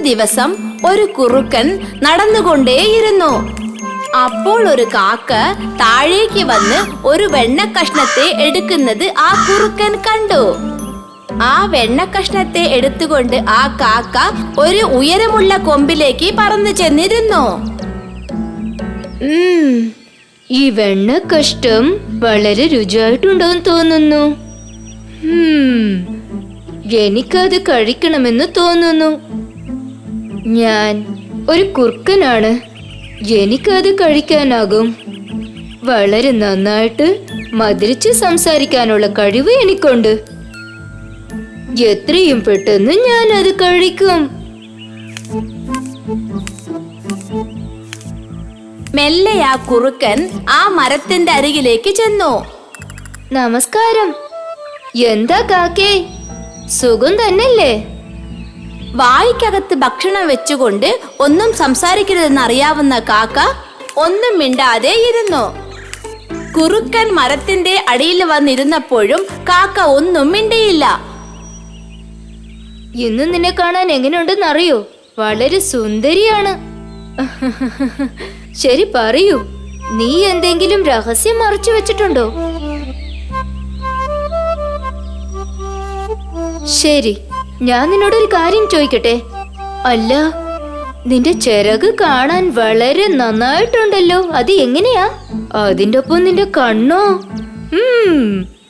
ദിവസം ഒരു കുറുക്കൻ നടന്നുകൊണ്ടേയിരുന്നു. അപ്പോൾ ഒരു കാക്ക താഴേക്ക് വന്ന് ഒരു വെണ്ണക്കഷ്ണത്തെ എടുക്കുന്നത് ആ കുറുക്കൻ കണ്ടു. ആ വെണ്ണക്കഷ്ണത്തെ എടുത്തുകൊണ്ട് ആ കാക്ക ഒരു ഉയരമുള്ള കൊമ്പിലേക്ക് പറന്നു ചെന്നിരുന്നു. ഈ വെണ്ണക്കഷ്ടം വളരെ രുചിയായിട്ടുണ്ടോന്ന് തോന്നുന്നു. എനിക്കത് കഴിക്കണമെന്ന് തോന്നുന്നു. ഞാൻ ഒരു കുറുക്കനാണ്, എനിക്കത് കഴിക്കാനാകും. വളരെ നന്നായിട്ട് മധുരിച്ച് സംസാരിക്കാനുള്ള കഴിവ് എനിക്കുണ്ട്. എത്രയും പെട്ടെന്ന് ഞാൻ അത് കഴിക്കും. മെല്ലെ ആ കുറുക്കൻ ആ മരത്തിന്റെ അരികിലേക്ക് ചെന്നു. നമസ്കാരം. എന്താ കാക്കേ, സുഖം തന്നെയല്ലേ? വായ്ക്കകത്ത് ഭക്ഷണം വെച്ചുകൊണ്ട് ഒന്നും സംസാരിക്കരുതെന്ന് അറിയാവുന്ന കാക്ക ഒന്നും മിണ്ടാതെ ഇരുന്നു. കുറുക്കൻ മരത്തിന്റെ അടിയിൽ വന്നിരുന്നപ്പോഴും കാക്ക ഒന്നും മിണ്ടിയില്ല. ഇന്ന് നിന്നെ കാണാൻ എങ്ങനെയുണ്ടെന്ന് അറിയോ? വളരെ സുന്ദരിയാണ്. ശരി, പറയൂ, നീ എന്തെങ്കിലും രഹസ്യം മറച്ചു വെച്ചിട്ടുണ്ടോ? ശരി, ഞാൻ നിന്നോടൊരു കാര്യം ചോദിക്കട്ടെ? അല്ല, നിന്റെ ചിറക് കാണാൻ വളരെ നന്നായിട്ടുണ്ടല്ലോ. അത് എങ്ങനെയാ? അതിന്റെ ഒപ്പം നിന്റെ കണ്ണോ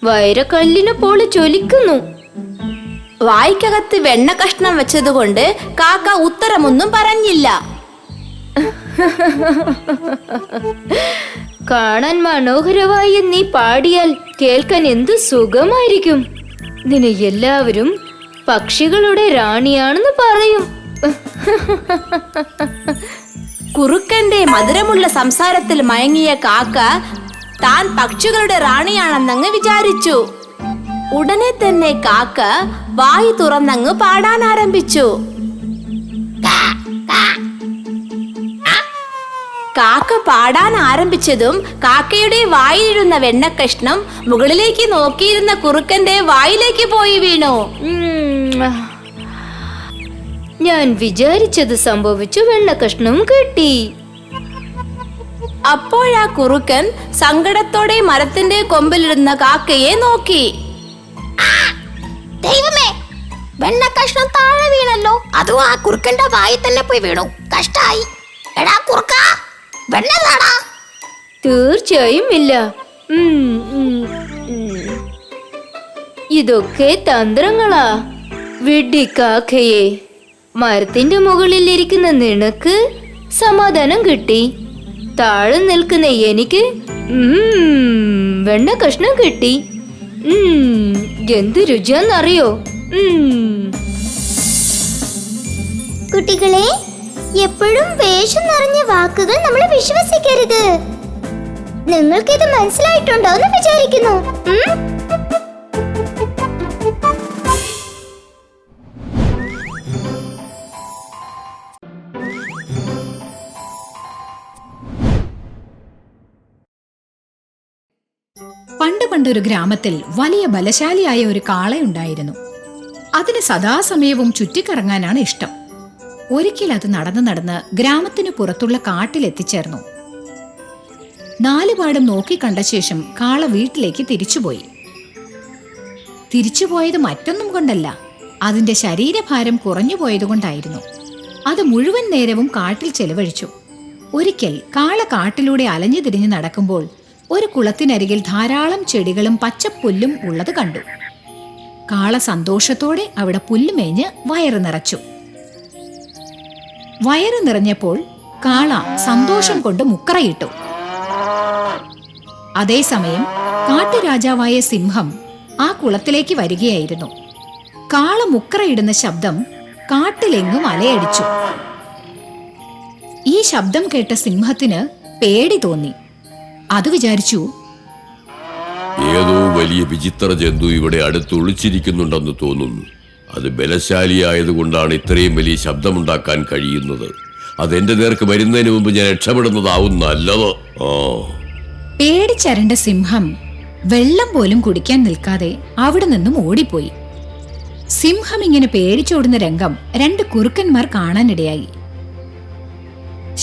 വൈരക്കല്ലിനെ പോലെ ജ്വലിക്കുന്നു. വായ്ക്കകത്ത് വെണ്ണ കഷ്ണം വെച്ചതുകൊണ്ട് കാക്ക ഉത്തരമൊന്നും പറഞ്ഞില്ല. കാണാൻ മനോഹരമായി നീ പാടിയാൽ കേൾക്കാൻ എന്ത് സുഖമായിരിക്കും. നിന്നെ എല്ലാവരും പക്ഷികളുടെ റാണിയാണെന്ന് പറയും. കുറുക്കന്റെ മധുരമുള്ള സംസാരത്തിൽ മയങ്ങിയ കാക്ക താൻ പക്ഷികളുടെ റാണിയാണെന്നങ്ങ് വിചാരിച്ചു. ഉടനെ തന്നെ കാക്ക വായി തുറന്നങ്ങ് പാടാൻ ആരംഭിച്ചു. കാക്ക പാടാൻ ആരംഭിച്ചതും കാക്കയുടെ വായിലിരുന്ന വെണ്ണക്കഷ്ണം മുകളിലേക്ക് നോക്കിയിരുന്ന കുറുക്കന്റെ വായിലേക്ക് പോയി വീണു. ഞാൻ വിചാരിച്ചത് സംഭവിച്ചു. വെണ്ണക്കഷ്ണം കിട്ടി. അപ്പോഴാ കുറുക്കൻ സങ്കടത്തോടെ മരത്തിന്റെ കൊമ്പിലിരുന്ന കാക്കയെ നോക്കി. ദൈവമേ, വെണ്ണക്കഷ്ണം താഴെ വീണല്ലോ. അതും ആ കുറുക്കന്റെ വായി തന്നെ പോയി വീണു. കഷ്ടായി. എടാ കുറുക്ക, വെണ്ണതാടാ? തീർച്ചയായും ഇല്ല. ഇതൊക്കെ തന്ത്രങ്ങളാ. വിഡ്ഢിക്കാക്കയെ, മരത്തിന്റെ മുകളിൽ ഇരിക്കുന്ന നിനക്ക് സമാധാനം കിട്ടി. താഴെ നിൽക്കുന്ന എനിക്ക് വെണ്ണ കഷ്ണം കിട്ടി. എന്ത് രുചിയാന്നറിയോ? കുട്ടികളെ, എപ്പോഴും വേഷം നിറഞ്ഞ വാക്കുകൾ നമ്മൾ വിശ്വസിക്കരുത്. നിങ്ങൾക്കിത് മനസ്സിലായിട്ടുണ്ടോ എന്ന് വിചാരിക്കുന്നു. പണ്ടൊരു ഗ്രാമത്തിൽ വലിയ ബലശാലിയായ ഒരു കാളയുണ്ടായിരുന്നു. അതിന് സദാസമയവും ചുറ്റിക്കറങ്ങാനാണ് ഇഷ്ടം. ഒരിക്കൽ അത് നടന്ന് ഗ്രാമത്തിനു പുറത്തുള്ള കാട്ടിലെത്തിച്ചേർന്നു. നാലുപാടും നോക്കിക്കണ്ട ശേഷം കാള വീട്ടിലേക്ക് തിരിച്ചുപോയി. തിരിച്ചുപോയത് മറ്റൊന്നും കൊണ്ടല്ല, അതിന്റെ ശരീരഭാരം കുറഞ്ഞു പോയതുകൊണ്ടായിരുന്നു. അത് മുഴുവൻ നേരവും കാട്ടിൽ ചെലവഴിച്ചു. ഒരിക്കൽ കാള കാട്ടിലൂടെ അലഞ്ഞു തിരിഞ്ഞു നടക്കുമ്പോൾ ഒരു കുളത്തിനരികിൽ ധാരാളം ചെടികളും പച്ചപ്പുല്ലും ഉള്ളത് കണ്ടു. കാള സന്തോഷത്തോടെ അവിടെ പുല്ലുമേഞ്ഞ് വയറ് നിറച്ചു. വയറ് നിറഞ്ഞപ്പോൾ കാള സന്തോഷം കൊണ്ട് മുക്കറയിട്ടു. അതേസമയം കാട്ടുരാജാവായ സിംഹം ആ കുളത്തിലേക്ക് വരികയായിരുന്നു. കാള മുക്കറയിടുന്ന ശബ്ദം കാട്ടിലെങ്ങും അലയടിച്ചു. ഈ ശബ്ദം കേട്ട സിംഹത്തിന് പേടി തോന്നി. അത് വിചാരിച്ചു, ഏതോ വലിയ വിചിത്ര ജന്തു ഇവിടെ അടുത്ത് ഒളിച്ചിരിക്കുന്നുണ്ടെന്ന് തോന്നുന്നു. അത് ബലശാലിയായതുകൊണ്ടാണ് ഇത്രയും വലിയ ശബ്ദമുണ്ടാക്കാൻ കഴിയുന്നത്. അതെന്റെ നേർക്ക് വരുന്നതിന് മുമ്പ് ഞാൻ രക്ഷപ്പെടുന്നതാവും നല്ലത്. പേടിച്ചരണ്ട സിംഹം വെള്ളം പോലും കുടിക്കാൻ നിൽക്കാതെ അവിടെ നിന്നും ഓടിപ്പോയി. സിംഹം ഇങ്ങനെ പേടിച്ചോടുന്ന രംഗം 2 കുറുക്കന്മാർ കാണാനിടയായി.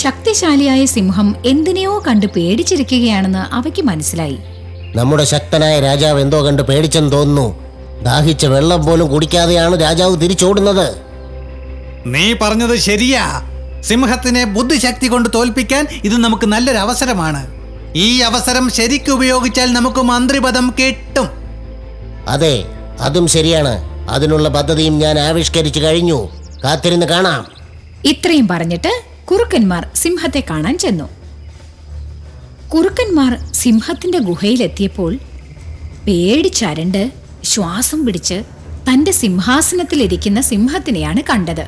ശക്തിശാലിയായ സിംഹം എന്തിനെയോ കണ്ട് പേടിച്ചിരിക്കുകയാണെന്ന് അവയ്ക്ക് മനസ്സിലായി. നമ്മുടെ ശക്തനായ രാജാവ് എന്തോ കണ്ട് പേടിച്ചെന്ന് തോന്നുന്നു. ദാഹിച്ച വെള്ളം പോലും കുടിക്കാതെയാണ് രാജാവ് തിരിച്ചോടുന്നത്. നീ പറഞ്ഞത് ശരിയാ. സിംഹത്തിനെ ബുദ്ധിശക്തി കൊണ്ട് തോൽപ്പിക്കാൻ ഇത് നമുക്ക് നല്ലൊരു അവസരമാണ്. ഈ അവസരം ശരിക്കും ഉപയോഗിച്ചാൽ നമുക്ക് മന്ത്രിപദം കിട്ടും. അതെ, അതും ശരിയാണ്. അതിനുള്ള പദ്ധതിയും ഞാൻ ആവിഷ്കരിച്ചു കഴിഞ്ഞു. കാത്തിരുന്ന് കാണാം. ഇത്രയും പറഞ്ഞിട്ട് കുറുക്കന്മാർ സിംഹത്തെ കാണാൻ ചെന്നു. കുറുക്കന്മാർ സിംഹത്തിന്റെ ഗുഹയിലെത്തിയപ്പോൾ പേടിച്ചരണ്ട് ശ്വാസം പിടിച്ച് തന്റെ സിംഹാസനത്തിലിരിക്കുന്ന സിംഹത്തിനെയാണ് കണ്ടത്.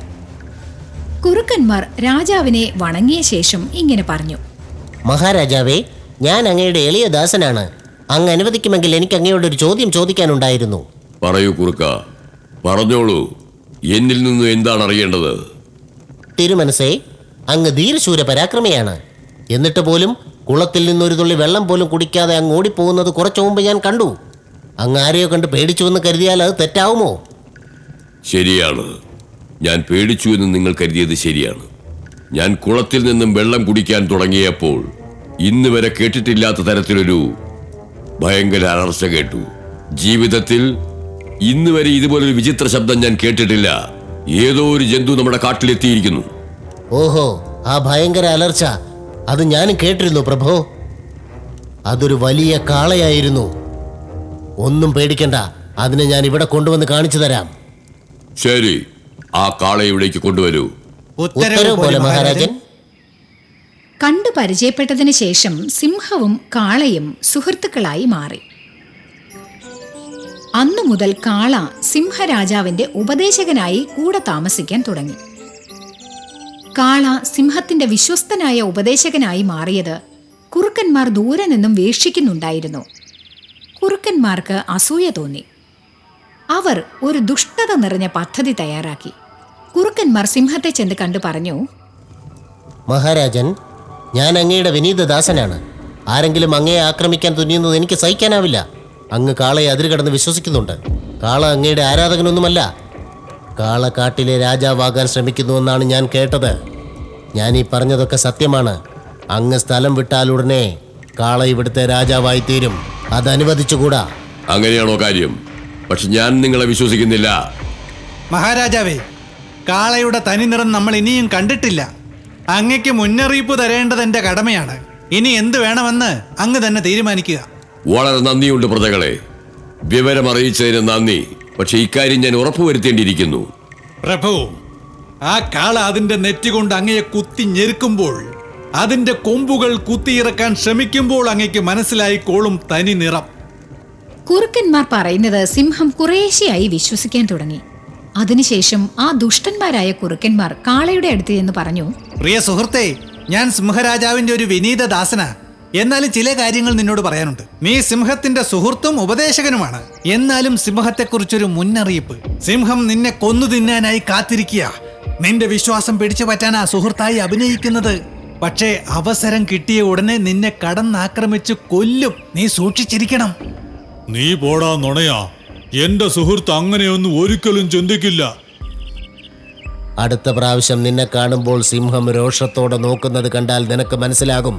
കുറുക്കന്മാർ രാജാവിനെ വണങ്ങിയ ശേഷം ഇങ്ങനെ പറഞ്ഞു: മഹാരാജാവേ, ഞാൻ അങ്ങയുടെ എളിയ ദാസനാണ്. അങ്ങ് അനുവദിക്കുമെങ്കിൽ എനിക്ക് അങ്ങയോടൊരു ചോദ്യം ചോദിക്കാനുണ്ടായിരുന്നു. പറയൂ കുറുക്ക, പറഞ്ഞോളൂ. എന്നിൽ നിന്നും എന്താണ് അറിയേണ്ടത്? തിരുമനസേ, അങ്ങ് ധീരശൂര പരാക്രമിയാണ്. എന്നിട്ട് പോലും കുളത്തിൽ നിന്നൊരു തുള്ളി വെള്ളം പോലും കുടിക്കാതെ അങ്ങ് ഓടിപ്പോകുന്നത് കുറച്ചു മുമ്പ് ഞാൻ കണ്ടു. അങ്ങ് ആരെയോ കണ്ട് പേടിച്ചുവെന്ന് കരുതിയാൽ അത് തെറ്റാവുമോ? ശരിയാണ്, ഞാൻ പേടിച്ചു എന്ന് നിങ്ങൾ കരുതിയത് ശരിയാണ്. ഞാൻ കുളത്തിൽ നിന്നും വെള്ളം കുടിക്കാൻ തുടങ്ങിയപ്പോൾ ഇന്ന് വരെ കേട്ടിട്ടില്ലാത്ത തരത്തിലൊരു ഭയങ്കര അലർച്ച കേട്ടു. ജീവിതത്തിൽ ഇന്ന് വരെ ഇതുപോലൊരു വിചിത്ര ശബ്ദം ഞാൻ കേട്ടിട്ടില്ല. ഏതോ ഒരു ജന്തു നമ്മുടെ കാട്ടിലെത്തിയിരിക്കുന്നു. ഓഹോ, ആ ഭയങ്കര അലർച്ച, അത് ഞാനും കേട്ടിരുന്നു പ്രഭോ. അതൊരു വലിയ കാളയായിരുന്നു. ഒന്നും പേടിക്കണ്ട, അതിനെ ഞാൻ ഇവിടെ കൊണ്ടുവന്ന് കാണിച്ചു തരാം. ശരി, ആ കാളയെ ഇവിടേക്ക് കൊണ്ടുവരൂ. ഉത്തരവ് പോലെ മഹാരാജൻ. കണ്ടു പരിചയപ്പെട്ടതിന് ശേഷം സിംഹവും കാളയും സുഹൃത്തുക്കളായി മാറി. അന്നു മുതൽ കാള സിംഹരാജാവിന്റെ ഉപദേശകനായി കൂടെ താമസിക്കാൻ തുടങ്ങി. കാള സിംഹത്തിന്റെ വിശ്വസ്തനായ ഉപദേശകനായി മാറിയത് കുറുക്കന്മാർ ദൂരെ നിന്നും വീക്ഷിക്കുന്നുണ്ടായിരുന്നു. കുറുക്കന്മാർക്ക് അസൂയ തോന്നി. അവർ ഒരു ദുഷ്ടത നിറഞ്ഞ പദ്ധതി തയ്യാറാക്കി. കുറുക്കന്മാർ സിംഹത്തെ ചെന്ന് കണ്ടു പറഞ്ഞു: മഹാരാജൻ, ഞാൻ അങ്ങയുടെ വിനീതദാസനാണ്. ആരെങ്കിലും അങ്ങയെ ആക്രമിക്കാൻ തുനിയുന്നത് എനിക്ക് സഹിക്കാനാവില്ല. അങ്ങ് കാളയെ അതിരുകടന്ന് വിശ്വസിക്കുന്നുണ്ട്. കാള അങ്ങയുടെ ആരാധകനൊന്നുമല്ല. കാള കാട്ടിലെ രാജാവാകാൻ ശ്രമിക്കുന്നുവെന്നാണ് ഞാൻ കേട്ടത്. ഞാൻ ഈ പറഞ്ഞതൊക്കെ സത്യമാണ്. അങ്ങ് സ്ഥലം വിട്ടാലുടനെ കാള ഇവിടുത്തെ രാജാവായി തീരും. അതനുവദിച്ചുകൂടാ. അങ്ങനെയാണോ കാര്യം? പക്ഷെ ഞാൻ നിങ്ങളെ വിശ്വസിക്കുന്നില്ല. മഹാരാജാവേ, കാളയുടെ തനിനിറം നമ്മൾ ഇനിയും കണ്ടിട്ടില്ല. അങ്ങയ്ക്ക് മുന്നറിയിപ്പ് തരേണ്ടത് എന്റെ കടമയാണ്. ഇനി എന്ത് വേണമെന്ന് അങ്ങ് തന്നെ തീരുമാനിക്കുക. വളരെ നന്ദിയുണ്ട് പ്രജകളെ, വിവരം അറിയിച്ചതിന് നന്ദി. പക്ഷെ ഇക്കാര്യം ഞാൻ ഉറപ്പുവരുത്തേണ്ടിയിരിക്കുന്നു. പ്രഭു, ആ കാള അതിന്റെ നെറ്റികൊണ്ട് അങ്ങയെ കുത്തി ഞെരുക്കുമ്പോൾ, അതിന്റെ കൊമ്പുകൾ കുത്തിയിറക്കാൻ ശ്രമിക്കുമ്പോൾ അങ്ങയ്ക്ക് മനസ്സിലായിക്കോളും തനി നിറം. കുറുക്കന്മാർ പറയുന്നത് സിംഹം കുറേശ്ശെയായി വിശ്വസിക്കാൻ തുടങ്ങി. അതിനുശേഷം ആ ദുഷ്ടന്മാരായ കുറുക്കന്മാർ കാളയുടെ അടുത്ത് എന്ന് പറഞ്ഞു: പ്രിയ സുഹൃത്തെ, ഞാൻ സിംഹരാജാവിന്റെ ഒരു വിനീത ദാസനാ. എന്നാലും ചില കാര്യങ്ങൾ നിന്നോട് പറയാനുണ്ട്. നീ സിംഹത്തിന്റെ സുഹൃത്തും ഉപദേശകനുമാണ്. എന്നാലും സിംഹത്തെക്കുറിച്ചൊരു മുന്നറിയിപ്പ്. സിംഹം നിന്നെ കൊന്നു തിന്നാനായി കാത്തിരിക്കുക. നിന്റെ വിശ്വാസം പിടിച്ചു പറ്റാനാ സുഹൃത്തായി അഭിനയിക്കുന്നത്. പക്ഷേ അവസരം കിട്ടിയ ഉടനെ നിന്നെ കടന്നാക്രമിച്ച് കൊല്ലും. നീ സൂക്ഷിച്ചിരിക്കണം. നീ പോടാ നുണയാ. എന്റെ സുഹൃത്ത് അങ്ങനെയൊന്നും ഒരിക്കലും ചിന്തിക്കില്ല. അടുത്ത പ്രാവശ്യം നിന്നെ കാണുമ്പോൾ സിംഹം രോഷത്തോടെ നോക്കുന്നത് കണ്ടാൽ നിനക്ക് മനസ്സിലാകും.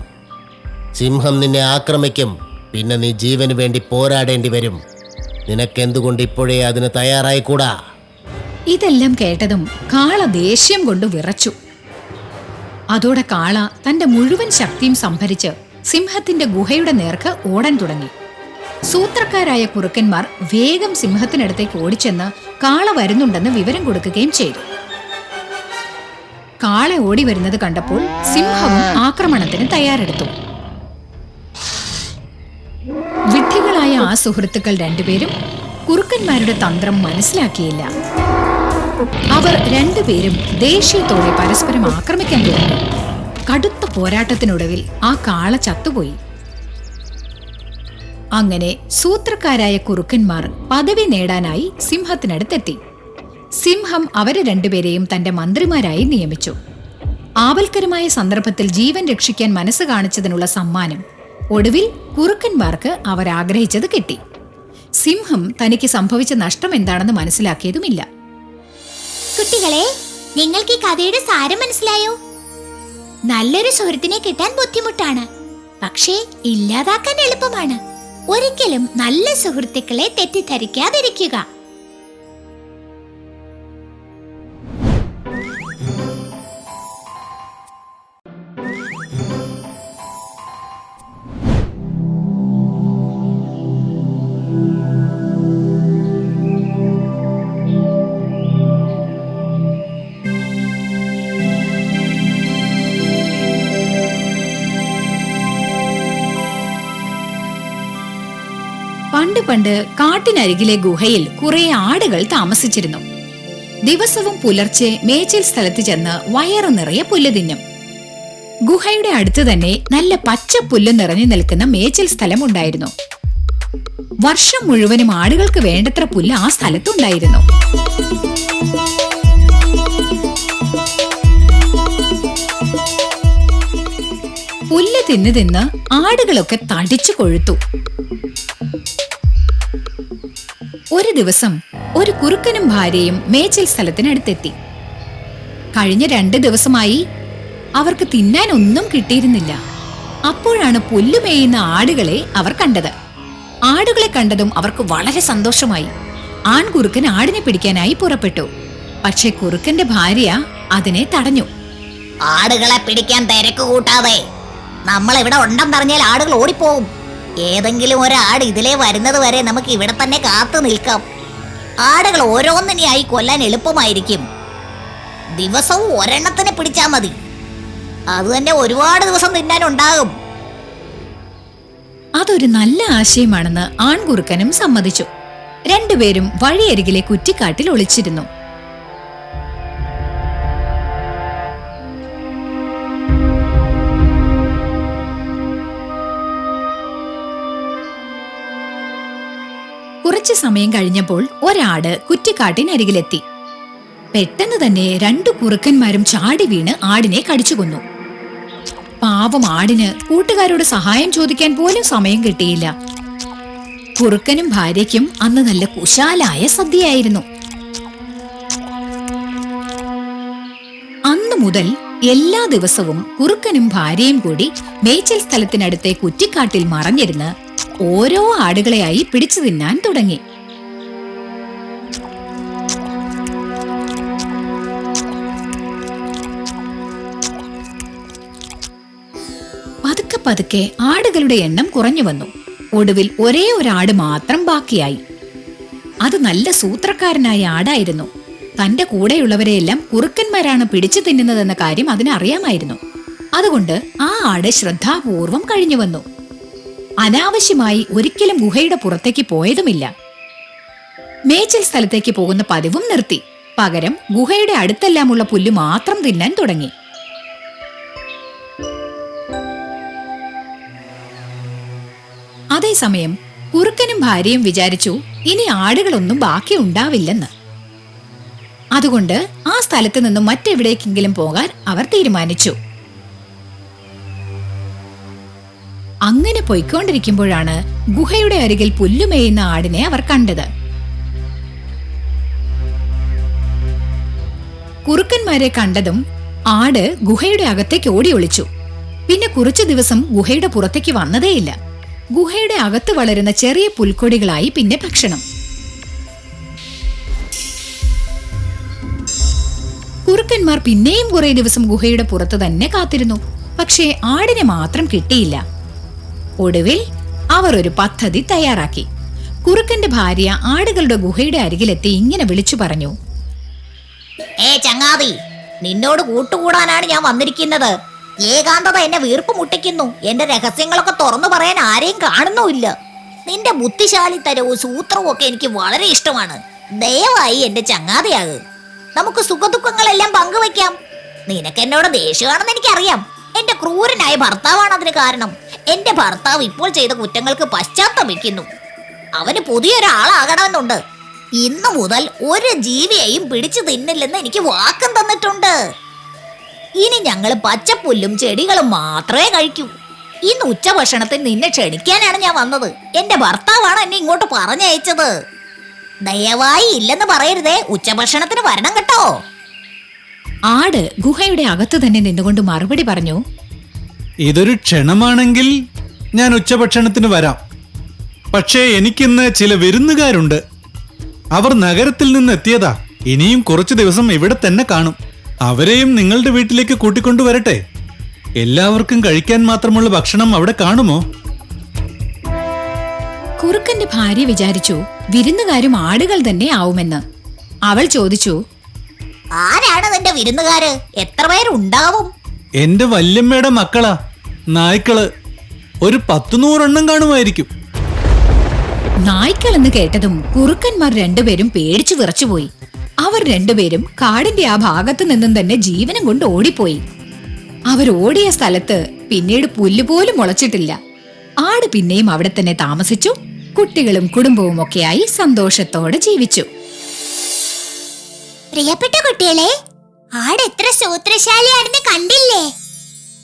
സിംഹം നിന്നെ ആക്രമിക്കും. പിന്നെ നീ ജീവന് വേണ്ടി പോരാടേണ്ടി വരും. നിനക്കെന്തുകൊണ്ട് ഇപ്പോഴേ അതിന് തയ്യാറായിക്കൂടാ? ഇതെല്ലാം കേട്ടതും കാള ദേഷ്യം കൊണ്ട് വിറച്ചു. അതോടെ കാള തന്റെ മുഴുവൻ ശക്തിയും സംഭരിച്ച് സിംഹത്തിന്റെ ഗുഹയുടെ നേർക്ക് ഓടാൻ തുടങ്ങി. സൂത്രക്കാരായ കുറുക്കന്മാർ വേഗം സിംഹത്തിനടുത്തേക്ക് ഓടിച്ചെന്ന് കാള വരുന്നുണ്ടെന്ന് വിവരം കൊടുക്കുകയും ചെയ്തു. കാള ഓടി വരുന്നത് കണ്ടപ്പോൾ സിംഹവും ആക്രമണത്തിന് തയ്യാറെടുത്തു. വിഡ്ഢികളായ ആ സുഹൃത്തുക്കൾ രണ്ടുപേരും കുറുക്കന്മാരുടെ തന്ത്രം മനസ്സിലാക്കിയില്ല. അവർ രണ്ടുപേരും ദേഷ്യത്തോടെ പരസ്പരം ആക്രമിക്കാൻ തുടങ്ങി. കടുത്ത പോരാട്ടത്തിനൊടുവിൽ ആ കാള ചത്തുപോയി. അങ്ങനെ സൂത്രക്കാരായ കുറുക്കന്മാർ പദവി നേടാനായി സിംഹത്തിനടുത്തെത്തി. സിംഹം അവരെ രണ്ടുപേരെയും തന്റെ മന്ത്രിമാരായി നിയമിച്ചു. ആപൽക്കരമായ സന്ദർഭത്തിൽ ജീവൻ രക്ഷിക്കാൻ മനസ്സ് കാണിച്ചതിനുള്ള സമ്മാനം ഒടുവിൽ കുറുക്കന്മാർക്ക് അവർ ആഗ്രഹിച്ചത് കിട്ടി. സിംഹം തനിക്ക് സംഭവിച്ച നഷ്ടം എന്താണെന്ന് മനസ്സിലാക്കിയതുമില്ല. കുട്ടികളെ, നിങ്ങൾക്ക് ഈ കഥയുടെ സാരം മനസ്സിലായോ? നല്ലൊരു സുഹൃത്തിനെ കിട്ടാൻ ബുദ്ധിമുട്ടാണ്, പക്ഷേ ഇല്ലാതാക്കാൻ എളുപ്പമാണ്. ഒരിക്കലും നല്ല സുഹൃത്തുക്കളെ തെറ്റിദ്ധരിക്കാതിരിക്കുക. പണ്ട് പണ്ട് കാട്ടിനരികിലെ ഗുഹയിൽ കുറെ ആടുകൾ താമസിച്ചിരുന്നു. ദിവസവും പുലർച്ചെ മേച്ചിൽ സ്ഥലത്ത് ചെന്ന് വയറു നിറയെ പുല്ല് തിന്നും. ഗുഹയുടെ അടുത്ത് തന്നെ നല്ല പച്ച പുല്ല് നിറഞ്ഞു നിൽക്കുന്ന മേച്ചിൽ സ്ഥലം ഉണ്ടായിരുന്നു. വർഷം മുഴുവനും ആടുകൾക്ക് വേണ്ടത്ര പുല്ല് ആ സ്ഥലത്തുണ്ടായിരുന്നു. പുല്ല് തിന്ന് തിന്ന് ആടുകളൊക്കെ തടിച്ചു കൊഴുത്തു. ഒരു ദിവസം ഒരു കുറുക്കനും ഭാര്യയും മേച്ചിൽ സ്ഥലത്തിനടുത്തെത്തി. കഴിഞ്ഞ 2 ദിവസമായി അവർക്ക് തിന്നാൻ ഒന്നും കിട്ടിയിരുന്നില്ല. അപ്പോഴാണ് പുല്ലുമേയുന്ന ആടുകളെ അവർ കണ്ടത്. ആടുകളെ കണ്ടതും അവർക്ക് വളരെ സന്തോഷമായി. ആൺകുറുക്കൻ ആടിനെ പിടിക്കാനായി പുറപ്പെട്ടു. പക്ഷെ കുറുക്കന്റെ ഭാര്യ അതിനെ തടഞ്ഞു. ആടുകളെ പിടിക്കാൻ തിരക്ക് കൂട്ടാതെ, നമ്മളിവിടെ ഉണ്ടെന്നറിഞ്ഞാൽ ആടുകൾ ഓടിപ്പോവും. ഏതെങ്കിലും ഒരാട് ഇതിലേ വരുന്നത് വരെ നമുക്ക് ഇവിടെ തന്നെ കാത്തു നിൽക്കാം. ആടുകൾ ഓരോന്നിനെയായി കൊല്ലാൻ എളുപ്പമായിരിക്കും. ദിവസവും ഒരെണ്ണത്തിനെ പിടിച്ചാൽ മതി. അത് തന്നെ ഒരുപാട് ദിവസം തിന്നാനുണ്ടാകും. അതൊരു നല്ല ആശയമാണെന്ന് ആൺകുറുക്കനും സമ്മതിച്ചു. രണ്ടുപേരും വഴിയരികിലെ കുറ്റിക്കാട്ടിൽ ഒളിച്ചിരുന്നു. കുറച്ചു സമയം കഴിഞ്ഞപ്പോൾ ഒരാട് കുറ്റിക്കാട്ടിനരികിലെത്തി. പെട്ടെന്ന് തന്നെ 2 കുറുക്കന്മാരും ചാടി വീണ് ആടിനെ കടിച്ചു കൊന്നു. പാവം ആടിന് കൂട്ടുകാരോട് സഹായം ചോദിക്കാൻ പോലും സമയം കിട്ടിയില്ല. കുറുക്കനും ഭാര്യയ്ക്കും അന്ന് നല്ല കുശാലായ സദ്യയായിരുന്നു. അന്നു മുതൽ എല്ലാ ദിവസവും കുറുക്കനും ഭാര്യയും കൂടി മേച്ചിൽ സ്ഥലത്തിനടുത്തെ കുറ്റിക്കാട്ടിൽ മറഞ്ഞിരുന്ന് ഓരോ ആടുകളെയായി പിടിച്ചു തിന്നാൻ തുടങ്ങി. പതുക്കെ പതുക്കെ ആടുകളുടെ എണ്ണം കുറഞ്ഞു വന്നു. ഒടുവിൽ ഒരേ ഒരാട് മാത്രം ബാക്കിയായി. അത് നല്ല സൂത്രക്കാരനായ ആടായിരുന്നു. തന്റെ കൂടെയുള്ളവരെയെല്ലാം കുറുക്കന്മാരാണ് പിടിച്ചു തിന്നുന്നതെന്ന കാര്യം അതിനറിയാമായിരുന്നു. അതുകൊണ്ട് ആ ആട് ശ്രദ്ധാപൂർവം കഴിഞ്ഞു വന്നു. അനാവശ്യമായി ഒരിക്കലും ഗുഹയുടെ പുറത്തേക്ക് പോയതുമില്ല. മേച്ചിൽ സ്ഥലത്തേക്ക് പോകുന്ന പതിവും നിർത്തി. പകരം ഗുഹയുടെ അടുത്തെല്ലാമുള്ള പുല്ല് മാത്രം തിന്നാൻ തുടങ്ങി. അതേസമയം കുറുക്കനും ഭാര്യയും വിചാരിച്ചു ഇനി ആടുകളൊന്നും ബാക്കി ഉണ്ടാവില്ലെന്ന്. അതുകൊണ്ട് ആ സ്ഥലത്ത് നിന്നും മറ്റെവിടേക്കെങ്കിലും പോകാൻ അവർ തീരുമാനിച്ചു. അങ്ങനെ പോയിക്കൊണ്ടിരിക്കുമ്പോഴാണ് ഗുഹയുടെ അരികിൽ പുല്ലുമേയുന്ന ആടിനെ അവർ കണ്ടത്. കുറുക്കന്മാരെ കണ്ടതും ആട് ഗുഹയുടെ അകത്തേക്ക് ഓടി ഒളിച്ചു. പിന്നെ കുറച്ചു ദിവസം ഗുഹയുടെ പുറത്തേക്ക് വന്നതേയില്ല. ഗുഹയുടെ അകത്ത് വളരുന്ന ചെറിയ പുൽക്കൊടികളായി പിന്നെ ഭക്ഷണം. കുറുക്കന്മാർ പിന്നെയും കുറെ ദിവസം ഗുഹയുടെ പുറത്ത് തന്നെ കാത്തിരുന്നു. പക്ഷേ ആടിനെ മാത്രം കിട്ടിയില്ല. ഒടുവിൽ അവർ ഒരു പദ്ധതി തയ്യാറാക്കി. കുറുക്കന്റെ ഭാര്യ ആടുകളുടെ ഗുഹയുടെ അരികിലെത്തി ഇങ്ങനെ വിളിച്ചു പറഞ്ഞു: ചങ്ങാതി, നിന്നോട് കൂട്ടുകൂടാനാണ് ഞാൻ വന്നിരിക്കുന്നത്. ഏകാന്തത എന്നെ വീർപ്പ് മുട്ടിക്കുന്നു. എന്റെ രഹസ്യങ്ങളൊക്കെ തുറന്നു പറയാൻ ആരെയും കാണുന്നുമില്ല. നിന്റെ ബുദ്ധിശാലിത്തരവും സൂത്രവും ഒക്കെ എനിക്ക് വളരെ ഇഷ്ടമാണ്. ദയവായി എന്റെ ചങ്ങാതിയാക്. നമുക്ക് സുഖദുഃഖങ്ങളെല്ലാം പങ്കുവെക്കാം. നിനക്ക് എന്നോട് ദേഷ്യമാണെന്ന് എനിക്കറിയാം. എന്റെ ക്രൂരനായ ഭർത്താവാണ് അതിന് കാരണം. എന്റെ ഭർത്താവ് ഇപ്പോൾ ചെയ്ത കുറ്റങ്ങൾക്ക് പശ്ചാത്തപിക്കുന്നു. അവന് പുതിയൊരാളാകണമെന്നുണ്ട്. ഇന്നു മുതൽ ഒരു ജീവിയെയും പിടിച്ചു തിന്നില്ലെന്ന് എനിക്ക് വാക്കും തന്നിട്ടുണ്ട്. ഇനി ഞങ്ങൾ പച്ചപ്പുല്ലും ചെടികളും മാത്രമേ കഴിക്കൂ. ഇന്ന് ഉച്ചഭക്ഷണത്തിന് നിന്നെ ക്ഷണിക്കാനാണ് ഞാൻ വന്നത്. എന്റെ ഭർത്താവാണ് എന്നെ ഇങ്ങോട്ട് പറഞ്ഞയച്ചത്. ദയവായി ഇല്ലെന്ന് പറയരുതേ, ഉച്ചഭക്ഷണത്തിന് വരണം കേട്ടോ. ആട് ഗുഹയുടെ അകത്ത് തന്നെ നിന്നുകൊണ്ട് മറുപടി പറഞ്ഞു. ഇതൊരു ക്ഷണമാണെങ്കിൽ ഞാൻ ഉച്ചഭക്ഷണത്തിന് വരാം. പക്ഷേ എനിക്കിന്ന് ചില വിരുന്നുകാരുണ്ട്. അവർ നഗരത്തിൽ നിന്ന് എത്തിയതാ. ഇനിയും കുറച്ചു ദിവസം ഇവിടെ തന്നെ കാണും. അവരെയും നിങ്ങളുടെ വീട്ടിലേക്ക് കൂട്ടിക്കൊണ്ടുവരട്ടെ? എല്ലാവർക്കും കഴിക്കാൻ മാത്രമുള്ള ഭക്ഷണം അവിടെ കാണുമോ? കുറുക്കന്റെ ഭാര്യ വിചാരിച്ചു വിരുന്നുകാരും ആടുകൾ തന്നെ ആവുമെന്ന്. അവൾ ചോദിച്ചു, ആരാണ് നിന്റെ വിരുന്നുകാര്? എത്ര പേരുണ്ടാവും? എന്റെ വല്യമ്മയുടെ മക്കളാ, നായ്ക്കള്. ഒരു 100-100 എണ്ണം കാണുമായിരിക്കും. നായ്ക്കൾ എന്ന് കേട്ടതും കുറുക്കന്മാർ രണ്ടുപേരും പേടിച്ചു വിറച്ചുപോയി. അവർ രണ്ടുപേരും കാടിന്റെ ആ ഭാഗത്തു നിന്നും തന്നെ ജീവനം കൊണ്ട് ഓടിപ്പോയി. അവർ ഓടിയ സ്ഥലത്ത് പിന്നീട് പുല്ലുപോലും മുളച്ചിട്ടില്ല. ആട് പിന്നെയും അവിടെ തന്നെ താമസിച്ചു. കുട്ടികളും കുടുംബവും ഒക്കെയായി സന്തോഷത്തോടെ ജീവിച്ചു. പ്രിയപ്പെട്ട കുട്ടികളെ, ആട് എത്ര സൂത്രശാലിയാണെന്ന് കണ്ടില്ലേ?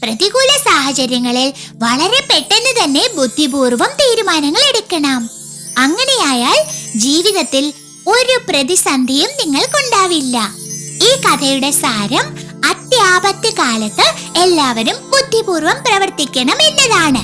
പ്രതികൂല സാഹചര്യങ്ങളിൽ വളരെ പെട്ടെന്ന് തന്നെ ബുദ്ധിപൂർവം തീരുമാനങ്ങൾ എടുക്കണം. അങ്ങനെയായാൽ ജീവിതത്തിൽ ഒരു പ്രതിസന്ധിയും നിങ്ങൾക്കുണ്ടാവില്ല. ഈ കഥയുടെ സാരം അത്യാപത്ത് കാലത്ത് എല്ലാവരും ബുദ്ധിപൂർവം പ്രവർത്തിക്കണം എന്നതാണ്.